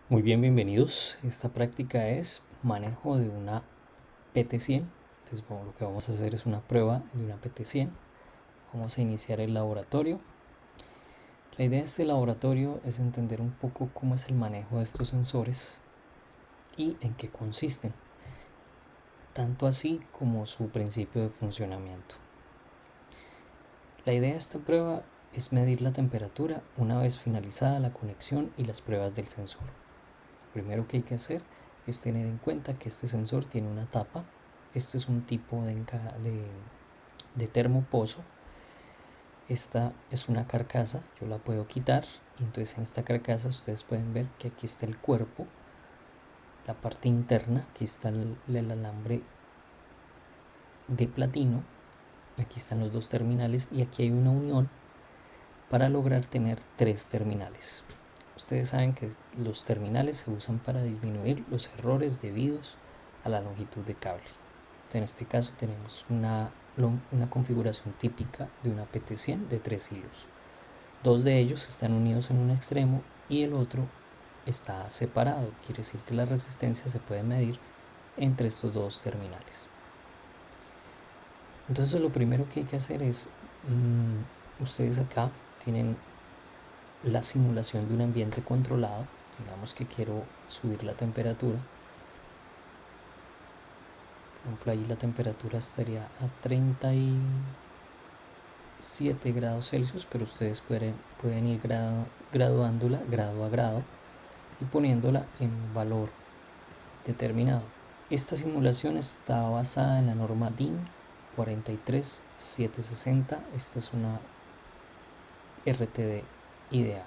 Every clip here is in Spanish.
Muy bien, bienvenidos. Esta práctica es manejo de una PT100. Entonces, lo que vamos a hacer es una prueba de una PT100. Vamos a iniciar el laboratorio. La idea de este laboratorio es entender un poco cómo es el manejo de estos sensores y en qué consisten, tanto así como su principio de funcionamiento. La idea de esta prueba es medir la temperatura una vez finalizada la conexión y las pruebas del sensor. Lo primero que hay que hacer es tener en cuenta que este sensor tiene una tapa. Este es un tipo de termopozo. Esta es una carcasa, yo la puedo quitar. Y entonces en esta carcasa ustedes pueden ver que aquí está el cuerpo, la parte interna. Aquí está el alambre de platino. Aquí están los dos terminales y aquí hay una unión para lograr tener tres terminales. Ustedes saben que los terminales se usan para disminuir los errores debidos a la longitud de cable. En este caso tenemos una configuración típica de una PT100 de 3 hilos. Dos de ellos están unidos en un extremo y el otro está separado. Quiere decir que la resistencia se puede medir entre estos dos terminales. Entonces lo primero que hay que hacer es, ustedes acá tienen la simulación de un ambiente controlado. Digamos que quiero subir la temperatura. Por ejemplo, ahí la temperatura estaría a 37 grados Celsius, pero ustedes pueden ir graduándola grado a grado y poniéndola en un valor determinado. Esta simulación está basada en la norma DIN 43760. Esta es una RTD ideal.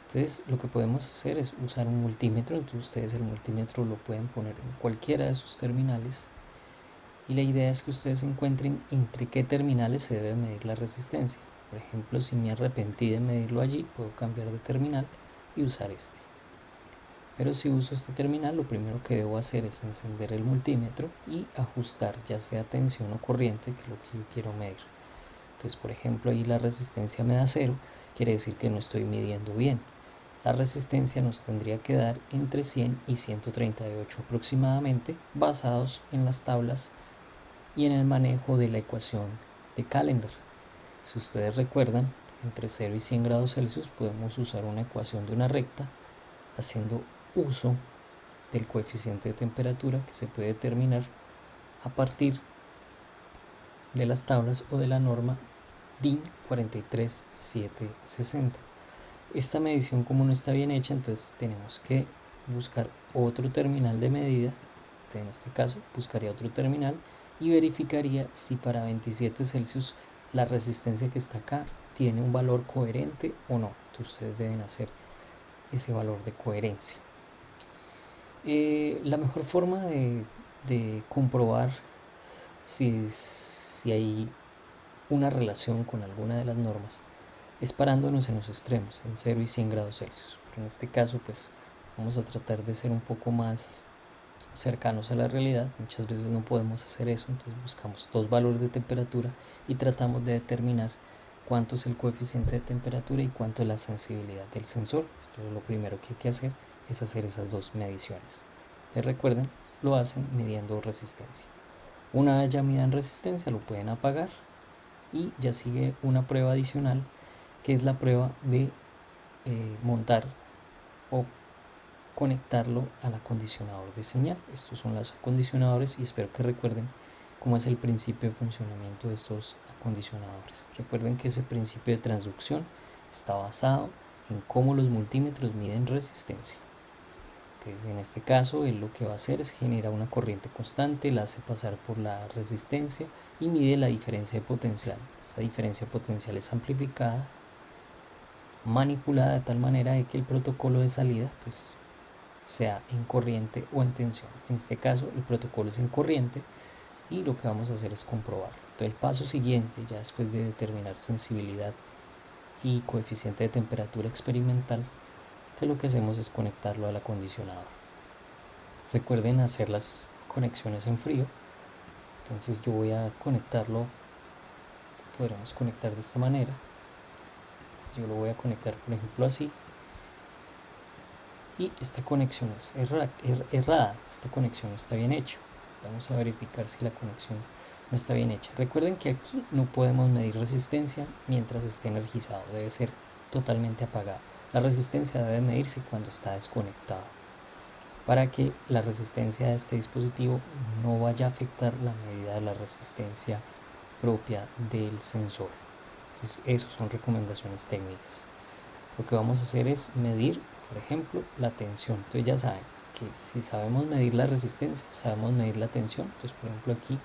Entonces lo que podemos hacer es usar un multímetro. Entonces ustedes el multímetro lo pueden poner en cualquiera de sus terminales y la idea es que ustedes encuentren entre qué terminales se debe medir la resistencia. Por ejemplo, si me arrepentí de medirlo allí, puedo cambiar de terminal y usar este. Pero si uso este terminal, lo primero que debo hacer es encender el multímetro y ajustar ya sea tensión o corriente, que es lo que yo quiero medir. Entonces, por ejemplo, ahí la resistencia me da 0, quiere decir que no estoy midiendo bien. La resistencia nos tendría que dar entre 100 y 138 aproximadamente, basados en las tablas y en el manejo de la ecuación de Callendar. Si ustedes recuerdan, entre 0 y 100 grados Celsius podemos usar una ecuación de una recta haciendo uso del coeficiente de temperatura que se puede determinar a partir de las tablas o de la norma DIN 43760. Esta medición, como no está bien hecha, entonces tenemos que buscar otro terminal de medida. En este caso buscaría otro terminal y verificaría si para 27 Celsius la resistencia que está acá tiene un valor coherente o no. Entonces ustedes deben hacer ese valor de coherencia. La mejor forma de comprobar si hay una relación con alguna de las normas es parándonos en los extremos, en 0 y 100 grados Celsius. Pero en este caso, pues vamos a tratar de ser un poco más cercanos a la realidad. Muchas veces no podemos hacer eso, entonces buscamos dos valores de temperatura y tratamos de determinar cuánto es el coeficiente de temperatura y cuánto es la sensibilidad del sensor. Entonces lo primero que hay que hacer es hacer esas dos mediciones. Entonces recuerden, lo hacen midiendo resistencia. Una vez ya midan resistencia, lo pueden apagar y ya sigue una prueba adicional, que es la prueba de montar o conectarlo al acondicionador de señal. Estos son los acondicionadores y espero que recuerden cómo es el principio de funcionamiento de estos acondicionadores. Recuerden que ese principio de transducción está basado en cómo los multímetros miden resistencia. Entonces, en este caso, él lo que va a hacer es generar una corriente constante, la hace pasar por la resistencia y mide la diferencia de potencial. Esta diferencia potencial es amplificada, manipulada de tal manera de que el protocolo de salida pues sea en corriente o en tensión. En este caso el protocolo es en corriente y lo que vamos a hacer es comprobarlo. Entonces el paso siguiente, ya después de determinar sensibilidad y coeficiente de temperatura experimental, entonces lo que hacemos es conectarlo al acondicionador. Recuerden hacer las conexiones en frío. Entonces yo voy a conectarlo, podremos conectar de esta manera. Entonces yo lo voy a conectar por ejemplo así. y esta conexión es errada, esta conexión no está bien hecha. Vamos a verificar si la conexión no está bien hecha. Recuerden que aquí no podemos medir resistencia mientras esté energizado, debe ser totalmente apagado. La resistencia debe medirse cuando está desconectado, para que la resistencia de este dispositivo no vaya a afectar la medida de la resistencia propia del sensor. Entonces, esas son recomendaciones técnicas. Lo que vamos a hacer es medir, por ejemplo, la tensión. Entonces ya saben que si sabemos medir la resistencia, sabemos medir la tensión. Entonces, por ejemplo, aquí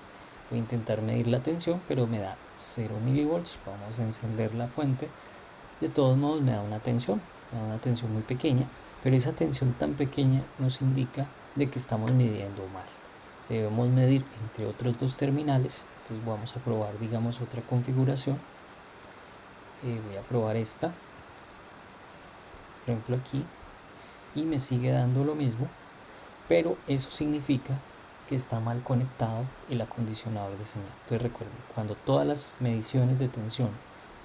voy a intentar medir la tensión, pero me da 0 milivolts. Vamos a encender la fuente. De todos modos me da una tensión muy pequeña, pero esa tensión tan pequeña nos indica de que estamos midiendo mal. Debemos medir entre otros dos terminales. Entonces vamos a probar, digamos, otra configuración. Voy a probar esta, por ejemplo aquí, y me sigue dando lo mismo, pero eso significa que está mal conectado el acondicionador de señal. Entonces recuerden, cuando todas las mediciones de tensión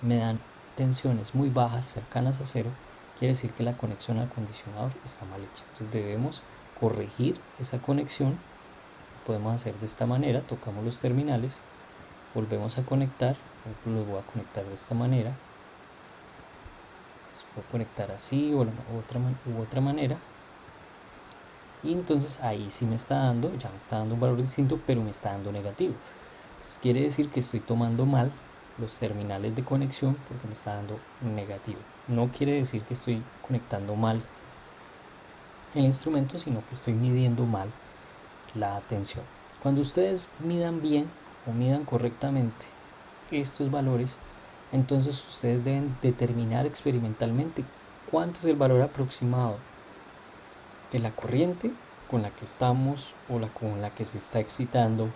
me dan tensiones muy bajas, cercanas a cero, quiere decir que la conexión al acondicionador está mal hecha. Entonces debemos corregir esa conexión. Lo podemos hacer de esta manera: tocamos los terminales, volvemos a conectar. Por ejemplo, los voy a conectar de esta manera, los puedo conectar así o otra manera, y entonces ahí sí me está dando, ya me está dando un valor distinto, pero me está dando negativo. Entonces quiere decir que estoy tomando mal los terminales de conexión porque me está dando negativo. No quiere decir que estoy conectando mal el instrumento, sino que estoy midiendo mal la tensión. Cuando ustedes midan bien o midan correctamente estos valores, entonces ustedes deben determinar experimentalmente cuánto es el valor aproximado de la corriente con la que estamos o con la que se está excitando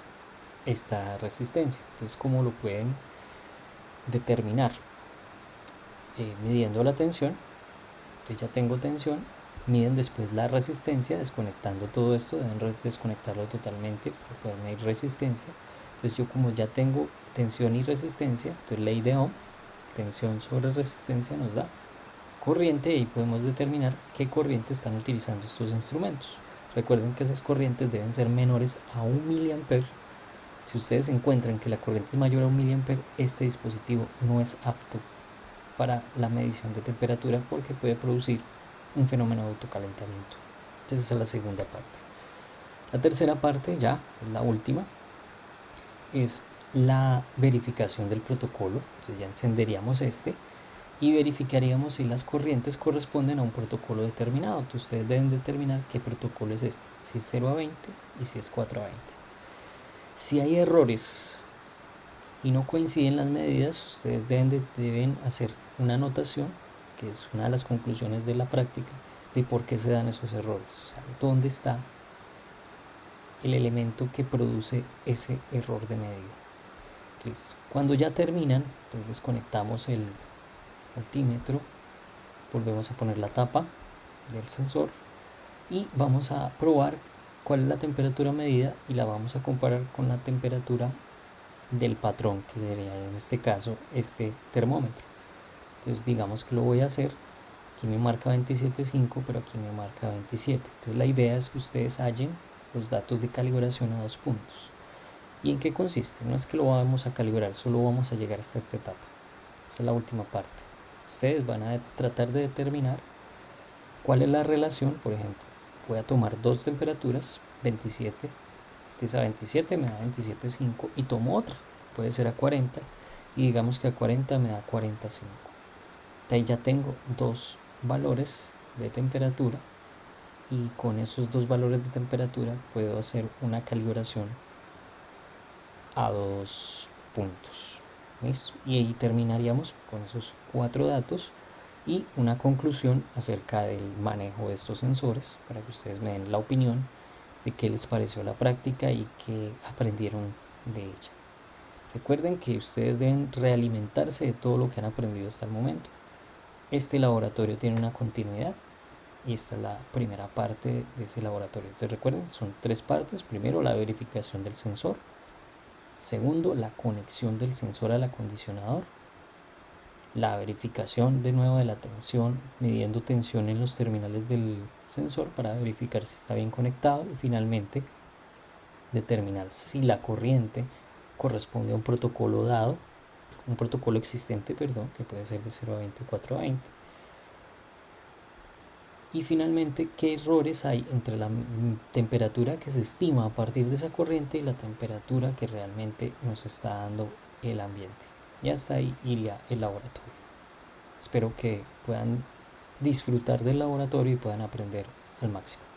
esta resistencia. Entonces, ¿cómo lo pueden determinar? Midiendo la tensión. Entonces ya tengo tensión. Miden después la resistencia, desconectando todo esto. Deben desconectarlo totalmente para poder medir resistencia. Entonces yo, como ya tengo tensión y resistencia, entonces ley de Ohm, tensión sobre resistencia nos da corriente, y podemos determinar qué corriente están utilizando estos instrumentos. Recuerden que esas corrientes deben ser menores a 1 miliampere. Si ustedes encuentran que la corriente es mayor a 1 miliampere, este dispositivo no es apto para la medición de temperatura porque puede producir un fenómeno de autocalentamiento. Entonces esa es la segunda parte. La tercera parte, ya es la última, es la verificación del protocolo. Entonces ya encenderíamos este y verificaríamos si las corrientes corresponden a un protocolo determinado. Entonces ustedes deben determinar qué protocolo es este, si es 0 a 20 y si es 4 a 20. Si hay errores y no coinciden las medidas, ustedes deben hacer una anotación, que es una de las conclusiones de la práctica, de por qué se dan esos errores. O sea, dónde está el elemento que produce ese error de medida. Listo. Cuando ya terminan, entonces desconectamos el multímetro, volvemos a poner la tapa del sensor y vamos a probar cuál es la temperatura medida, y la vamos a comparar con la temperatura del patrón, que sería en este caso este termómetro. Entonces digamos que lo voy a hacer, aquí me marca 27.5, pero aquí me marca 27. Entonces la idea es que ustedes hallen los datos de calibración a 2 puntos. ¿Y en qué consiste? No es que lo vamos a calibrar, solo vamos a llegar hasta esta etapa. Esa es la última parte. Ustedes van a tratar de determinar cuál es la relación. Por ejemplo, voy a tomar dos temperaturas, 27, entonces a 27 me da 27.5, y tomo otra, puede ser a 40, y digamos que a 40 me da 45. Ahí ya tengo dos valores de temperatura, y con esos dos valores de temperatura puedo hacer una calibración a 2 puntos. ¿Listo? Y ahí terminaríamos con esos 4 datos y una conclusión acerca del manejo de estos sensores, para que ustedes me den la opinión de qué les pareció la práctica y qué aprendieron de ella. Recuerden que ustedes deben realimentarse de todo lo que han aprendido hasta el momento. Este laboratorio tiene una continuidad y esta es la primera parte de ese laboratorio. Entonces recuerden, son 3 partes. Primero, la verificación del sensor. Segundo, la conexión del sensor al acondicionador. la verificación de nuevo de la tensión, midiendo tensión en los terminales del sensor para verificar si está bien conectado y finalmente determinar si la corriente corresponde a un protocolo dado, un protocolo existente, perdón, que puede ser de 0 a 20 o 4 a 20. Y finalmente, qué errores hay entre la temperatura que se estima a partir de esa corriente y la temperatura que realmente nos está dando el ambiente. Y hasta ahí iría el laboratorio. Espero que puedan disfrutar del laboratorio y puedan aprender al máximo.